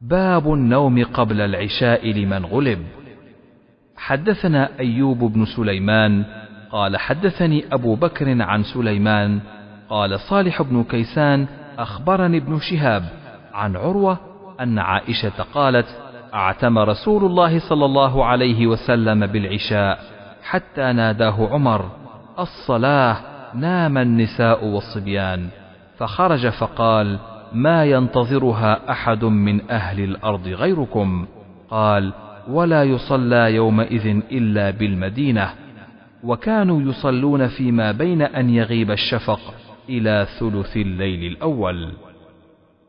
باب النوم قبل العشاء لمن غلب. حدثنا أيوب بن سليمان قال حدثني أبو بكر عن سليمان قال صالح بن كيسان أخبرني ابن شهاب عن عروة أن عائشة قالت اعتم رسول الله صلى الله عليه وسلم بالعشاء حتى ناداه عمر الصلاة، نام النساء والصبيان، فخرج فقال ما ينتظرها أحد من أهل الأرض غيركم. قال ولا يصلى يومئذ إلا بالمدينة، وكانوا يصلون فيما بين أن يغيب الشفق إلى ثلث الليل الأول.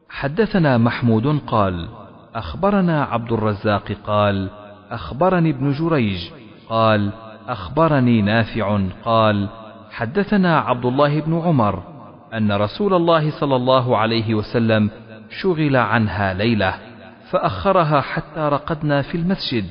حدثنا محمود قال أخبرنا عبد الرزاق قال أخبرني ابن جريج قال أخبرني نافع قال حدثنا عبد الله بن عمر أن رسول الله صلى الله عليه وسلم شغل عنها ليلة فأخرها حتى رقدنا في المسجد،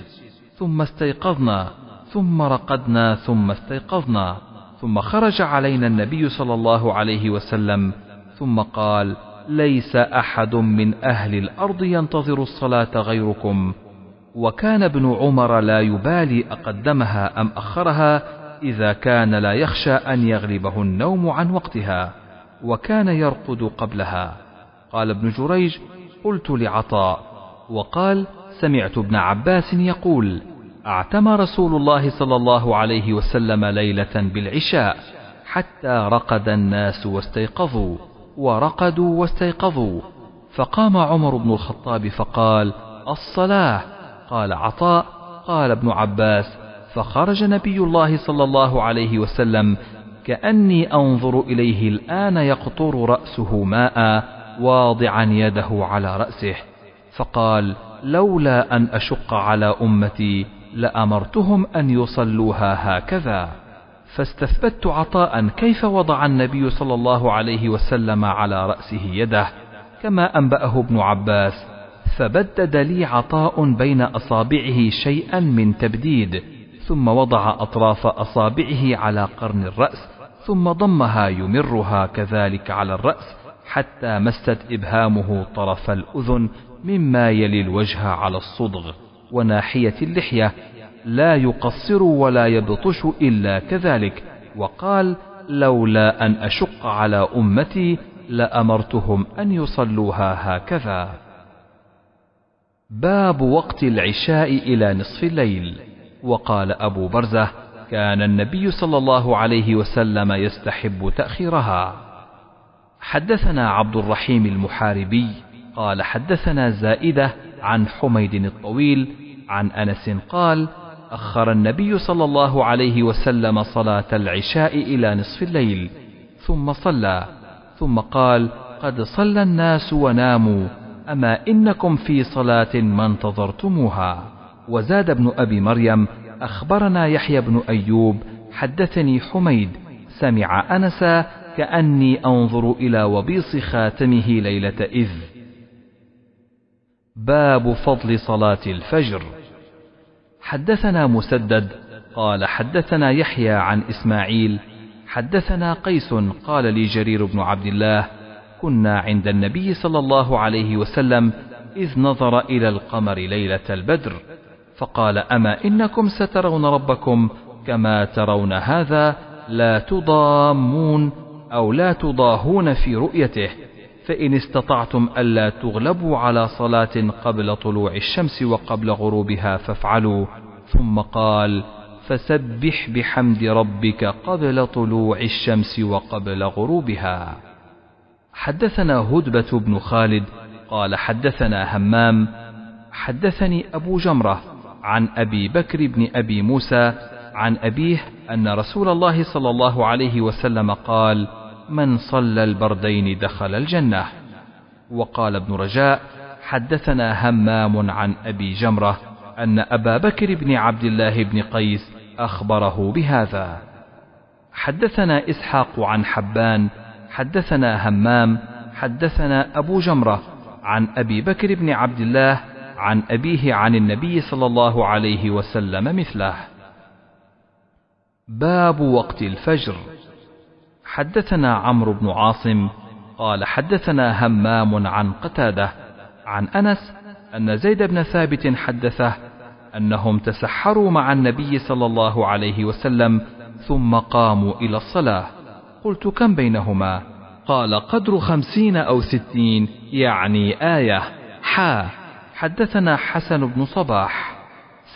ثم استيقظنا، ثم رقدنا، ثم استيقظنا، ثم خرج علينا النبي صلى الله عليه وسلم ثم قال ليس أحد من أهل الأرض ينتظر الصلاة غيركم. وكان ابن عمر لا يبالي أقدمها أم أخرها إذا كان لا يخشى أن يغلبه النوم عن وقتها، وكان يرقد قبلها. قال ابن جريج قلت لعطاء وقال سمعت ابن عباس يقول اعتم رسول الله صلى الله عليه وسلم ليلة بالعشاء حتى رقد الناس واستيقظوا، ورقدوا واستيقظوا، فقام عمر بن الخطاب فقال الصلاة. قال عطاء قال ابن عباس فخرج نبي الله صلى الله عليه وسلم كأني أنظر إليه الآن يقطر رأسه ماء واضعا يده على رأسه، فقال لولا أن أشق على أمتي لأمرتهم أن يصلوها هكذا. فاستثبت عطاء كيف وضع النبي صلى الله عليه وسلم على رأسه يده كما أنبأه ابن عباس، فبدد لي عطاء بين أصابعه شيئا من تبديد، ثم وضع أطراف أصابعه على قرن الرأس ثم ضمها يمرها كذلك على الرأس حتى مست إبهامه طرف الأذن مما يلي الوجه على الصدغ وناحية اللحية، لا يقصر ولا يبطش إلا كذلك، وقال لولا أن أشق على أمتي لأمرتهم أن يصلوها هكذا. باب وقت العشاء إلى نصف الليل. وقال أبو برزة كان النبي صلى الله عليه وسلم يستحب تأخيرها. حدثنا عبد الرحيم المحاربي قال حدثنا زائدة عن حميد الطويل عن أنس قال أخر النبي صلى الله عليه وسلم صلاة العشاء إلى نصف الليل ثم صلى، ثم قال قد صلى الناس وناموا، أما إنكم في صلاة ما انتظرتموها. وزاد ابن أبي مريم أخبرنا يحيى بن أيوب حدثني حميد سمع أنس كأني أنظر إلى وبيص خاتمه ليلة إذ. باب فضل صلاة الفجر. حدثنا مسدد قال حدثنا يحيى عن إسماعيل حدثنا قيس قال لي جرير بن عبد الله كنا عند النبي صلى الله عليه وسلم إذ نظر إلى القمر ليلة البدر فقال أما إنكم سترون ربكم كما ترون هذا، لا تضامون أو لا تضاهون في رؤيته، فإن استطعتم ألا تغلبوا على صلاة قبل طلوع الشمس وقبل غروبها فافعلوا. ثم قال فسبح بحمد ربك قبل طلوع الشمس وقبل غروبها. حدثنا هدبة بن خالد قال حدثنا همام حدثني أبو جمرة عن أبي بكر بن أبي موسى عن أبيه أن رسول الله صلى الله عليه وسلم قال من صلى البردين دخل الجنة. وقال ابن رجاء حدثنا همام عن أبي جمرة أن أبا بكر بن عبد الله بن قيس أخبره بهذا. حدثنا إسحاق عن حبان حدثنا همام حدثنا أبو جمرة عن أبي بكر بن عبد الله عن أبيه عن النبي صلى الله عليه وسلم مثله. باب وقت الفجر. حدثنا عمرو بن عاصم قال حدثنا همام عن قتادة عن أنس أن زيد بن ثابت حدثه أنهم تسحروا مع النبي صلى الله عليه وسلم ثم قاموا إلى الصلاة. قلت: كم بينهما؟ قال: قدر 50 أو 60، يعني آية. حدثنا حسن بن صباح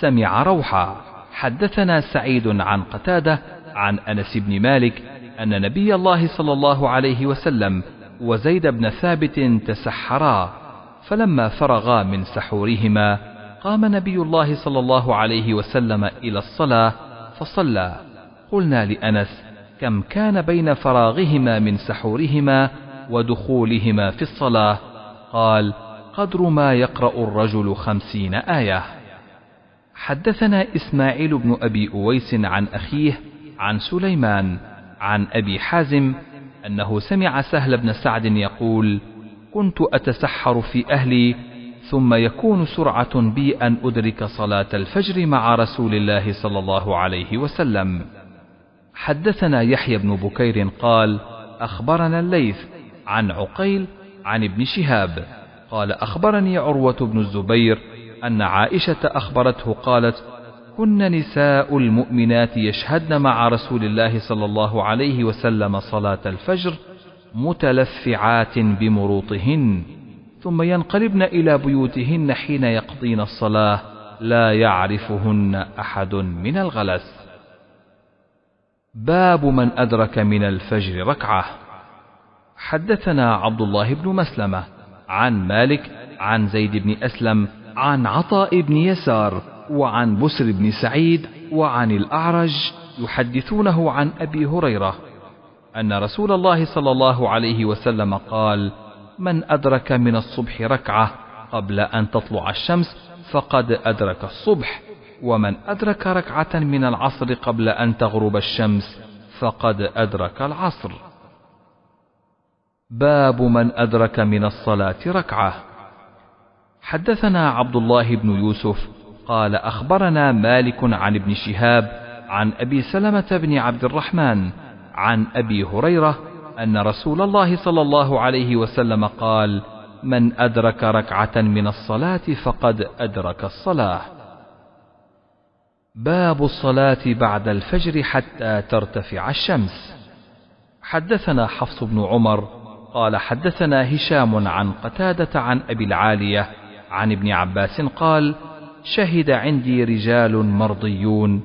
سمع روحا. حدثنا سعيد عن قتادة عن أنس بن مالك أن نبي الله صلى الله عليه وسلم وزيد بن ثابت تسحرا، فلما فرغا من سحورهما قام نبي الله صلى الله عليه وسلم إلى الصلاة فصلى. قلنا لأنس: كم كان بين فراغهما من سحورهما ودخولهما في الصلاة؟ قال: قدر ما يقرأ الرجل 50 آية. حدثنا إسماعيل بن أبي أويس عن أخيه عن سليمان عن أبي حازم أنه سمع سهل بن سعد يقول: كنت أتسحر في أهلي ثم يكون سرعة بي أن أدرك صلاة الفجر مع رسول الله صلى الله عليه وسلم. حدثنا يحيى بن بكير قال: أخبرنا الليث عن عقيل عن ابن شهاب قال: أخبرني عروة بن الزبير أن عائشة أخبرته قالت: كن نساء المؤمنات يشهدن مع رسول الله صلى الله عليه وسلم صلاة الفجر متلفعات بمروطهن، ثم ينقلبن إلى بيوتهن حين يقضين الصلاة لا يعرفهن أحد من الغلس. باب من أدرك من الفجر ركعة. حدثنا عبد الله بن مسلمة عن مالك عن زيد بن أسلم عن عطاء بن يسار وعن بسر بن سعيد وعن الأعرج يحدثونه عن أبي هريرة أن رسول الله صلى الله عليه وسلم قال: من أدرك من الصبح ركعة قبل أن تطلع الشمس فقد أدرك الصبح، ومن أدرك ركعة من العصر قبل أن تغرب الشمس فقد أدرك العصر. باب من أدرك من الصلاة ركعة. حدثنا عبد الله بن يوسف قال: أخبرنا مالك عن ابن شهاب عن أبي سلمة بن عبد الرحمن عن أبي هريرة أن رسول الله صلى الله عليه وسلم قال: من أدرك ركعة من الصلاة فقد أدرك الصلاة. باب الصلاة بعد الفجر حتى ترتفع الشمس. حدثنا حفص بن عمر قال: حدثنا هشام عن قتادة عن أبي العالية عن ابن عباس قال: شهد عندي رجال مرضيون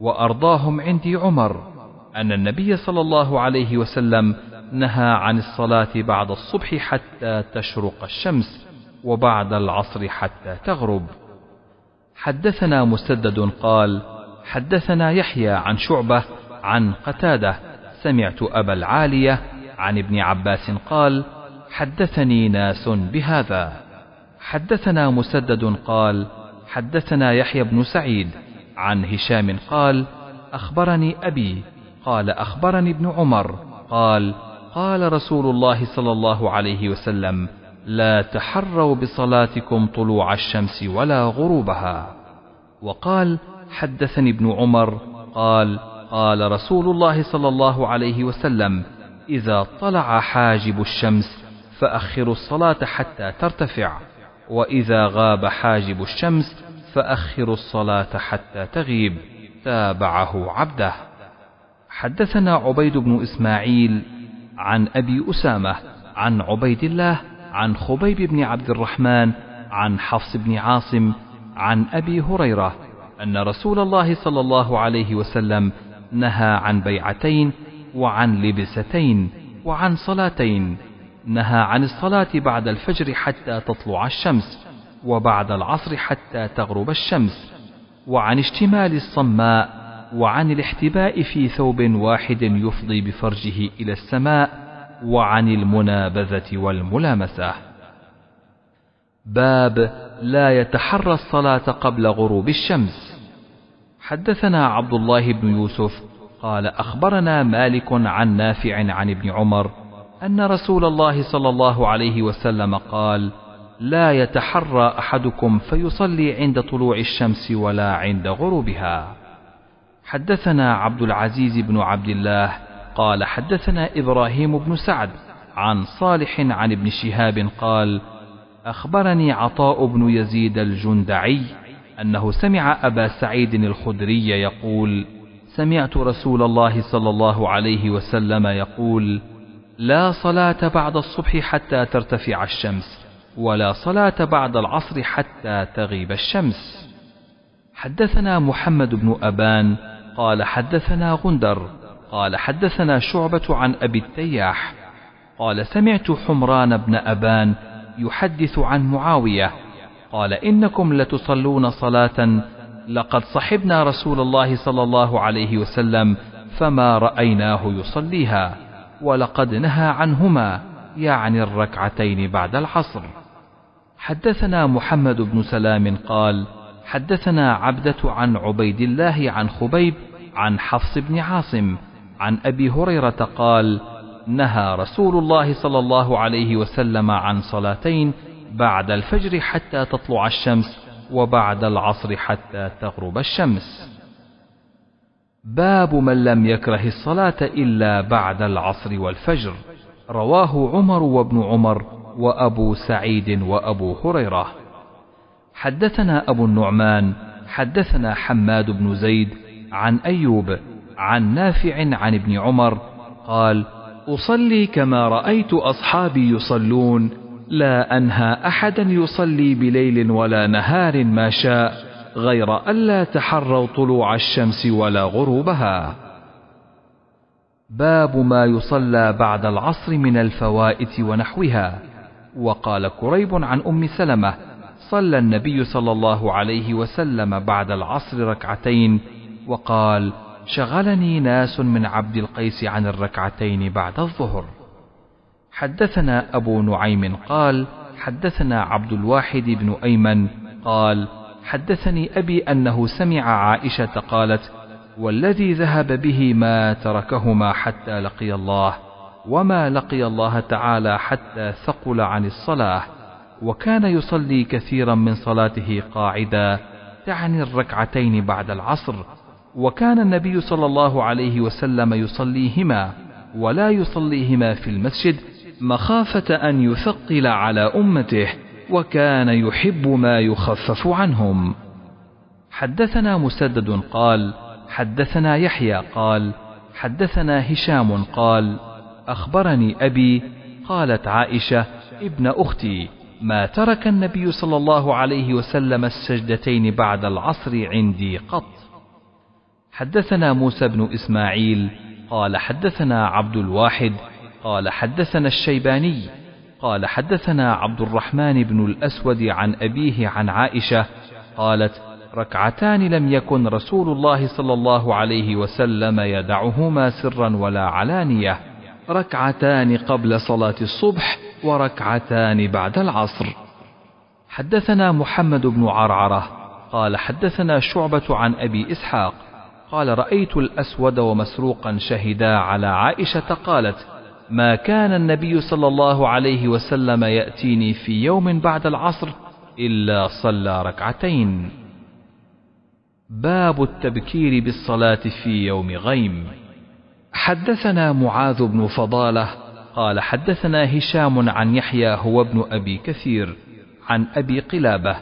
وأرضاهم عندي عمر أن النبي صلى الله عليه وسلم نهى عن الصلاة بعد الصبح حتى تشرق الشمس وبعد العصر حتى تغرب. حدثنا مسدد قال: حدثنا يحيى عن شعبة عن قتادة سمعت أبا العالية عن ابن عباس قال: حدثني ناس بهذا. حدثنا مسدد قال: حدثنا يحيى بن سعيد عن هشام قال: أخبرني أبي قال: أخبرني ابن عمر قال: قال رسول الله صلى الله عليه وسلم: لا تحروا بصلاتكم طلوع الشمس ولا غروبها. وقال: حدثني ابن عمر قال: قال رسول الله صلى الله عليه وسلم: إذا طلع حاجب الشمس فأخروا الصلاة حتى ترتفع، وإذا غاب حاجب الشمس فأخروا الصلاة حتى تغيب. تابعه عبده. حدثنا عبيد بن إسماعيل عن أبي أسامة عن عبيد الله عن خبيب بن عبد الرحمن عن حفص بن عاصم عن أبي هريرة أن رسول الله صلى الله عليه وسلم نهى عن بيعتين وعن لبستين وعن صلاتين. نهى عن الصلاة بعد الفجر حتى تطلع الشمس، وبعد العصر حتى تغرب الشمس، وعن اشتمال الصماء، وعن الاحتباء في ثوب واحد يفضي بفرجه إلى السماء، وعن المنابذة والملامسة. باب لا يتحرى الصلاة قبل غروب الشمس. حدثنا عبد الله بن يوسف قال: أخبرنا مالك عن نافع عن ابن عمر أن رسول الله صلى الله عليه وسلم قال: لا يتحرى أحدكم فيصلي عند طلوع الشمس ولا عند غروبها. حدثنا عبد العزيز بن عبد الله قال: حدثنا إبراهيم بن سعد عن صالح عن ابن شهاب قال: أخبرني عطاء بن يزيد الجندعي أنه سمع أبا سعيد الخدري يقول: سمعت رسول الله صلى الله عليه وسلم يقول: لا صلاة بعد الصبح حتى ترتفع الشمس، ولا صلاة بعد العصر حتى تغيب الشمس. حدثنا محمد بن أبان قال حدثنا غندر قال حدثنا شعبة عن أبي التياح قال سمعت حمران بن أبان يحدث عن معاوية قال: إنكم لتصلون صلاة لقد صحبنا رسول الله صلى الله عليه وسلم فما رأيناه يصليها، ولقد نهى عنهما، يعني الركعتين بعد العصر. حدثنا محمد بن سلام قال حدثنا عبدة عن عبيد الله عن خبيب عن حفص بن عاصم عن أبي هريرة قال: نهى رسول الله صلى الله عليه وسلم عن صلاتين بعد الفجر حتى تطلع الشمس، وبعد العصر حتى تغرب الشمس. باب من لم يكره الصلاة إلا بعد العصر والفجر. رواه عمر وابن عمر وأبو سعيد وأبو هريرة. حدثنا أبو النعمان حدثنا حماد بن زيد عن أيوب عن نافع عن ابن عمر قال: أصلي كما رأيت أصحابي يصلون، لا أنهى أحدا يصلي بليل ولا نهار ما شاء، غير ألا تحروا طلوع الشمس ولا غروبها. باب ما يصلى بعد العصر من الفوائت ونحوها. وقال كريب عن أم سلمة: صلى النبي صلى الله عليه وسلم بعد العصر ركعتين، وقال: شغلني ناس من عبد القيس عن الركعتين بعد الظهر. حدثنا أبو نعيم قال حدثنا عبد الواحد بن أيمن قال حدثني أبي أنه سمع عائشة قالت: والذي ذهب به ما تركهما حتى لقي الله، وما لقي الله تعالى حتى ثقل عن الصلاة، وكان يصلي كثيرا من صلاته قاعدا، تعني الركعتين بعد العصر، وكان النبي صلى الله عليه وسلم يصليهما ولا يصليهما في المسجد مخافة أن يثقل على أمته، وكان يحب ما يخفف عنهم. حدثنا مسدد قال حدثنا يحيى قال حدثنا هشام قال أخبرني أبي قالت عائشة ابن أختي: ما ترك النبي صلى الله عليه وسلم السجدتين بعد العصر عندي قط. حدثنا موسى بن إسماعيل قال حدثنا عبد الواحد قال حدثنا الشيباني قال حدثنا عبد الرحمن بن الأسود عن أبيه عن عائشة قالت: ركعتان لم يكن رسول الله صلى الله عليه وسلم يدعهما سرا ولا علانية، ركعتان قبل صلاة الصبح وركعتان بعد العصر. حدثنا محمد بن عرعرة قال حدثنا شعبة عن أبي إسحاق قال: رأيت الأسود ومسروقا شهدا على عائشة قالت: ما كان النبي صلى الله عليه وسلم يأتيني في يوم بعد العصر إلا صلى ركعتين. باب التبكير بالصلاة في يوم غيم. حدثنا معاذ بن فضالة قال حدثنا هشام عن يحيى هو ابن أبي كثير عن أبي قلابة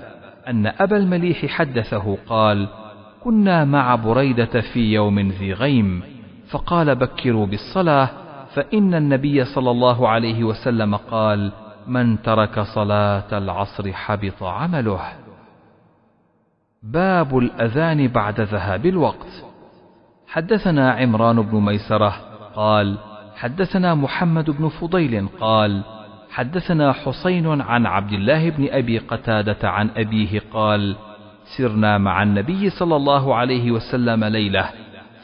أن أبا المليح حدثه قال: كنا مع بريدة في يوم ذي غيم، فقال: بكروا بالصلاة، فإن النبي صلى الله عليه وسلم قال: من ترك صلاة العصر حبط عمله. باب الأذان بعد ذهاب الوقت. حدثنا عمران بن ميسرة قال حدثنا محمد بن فضيل قال حدثنا حسين عن عبد الله بن أبي قتادة عن أبيه قال: سرنا مع النبي صلى الله عليه وسلم ليلة،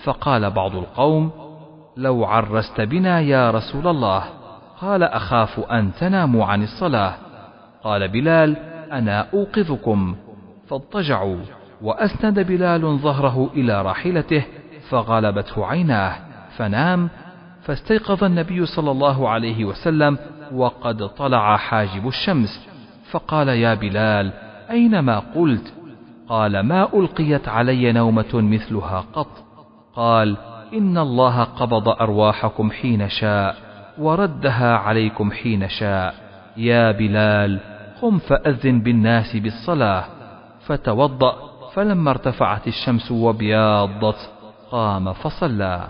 فقال بعض القوم: لو عرست بنا يا رسول الله. قال: أخاف أن تناموا عن الصلاة. قال بلال: أنا أوقظكم. فاضطجعوا، وأسند بلال ظهره إلى راحلته فغلبته عيناه فنام، فاستيقظ النبي صلى الله عليه وسلم وقد طلع حاجب الشمس، فقال: يا بلال، أين ما قلت؟ قال: ما ألقيت علي نومة مثلها قط. قال: إن الله قبض أرواحكم حين شاء، وردها عليكم حين شاء. يا بلال، قم فأذن بالناس بالصلاة. فتوضأ، فلما ارتفعت الشمس وبياضت قام فصلى.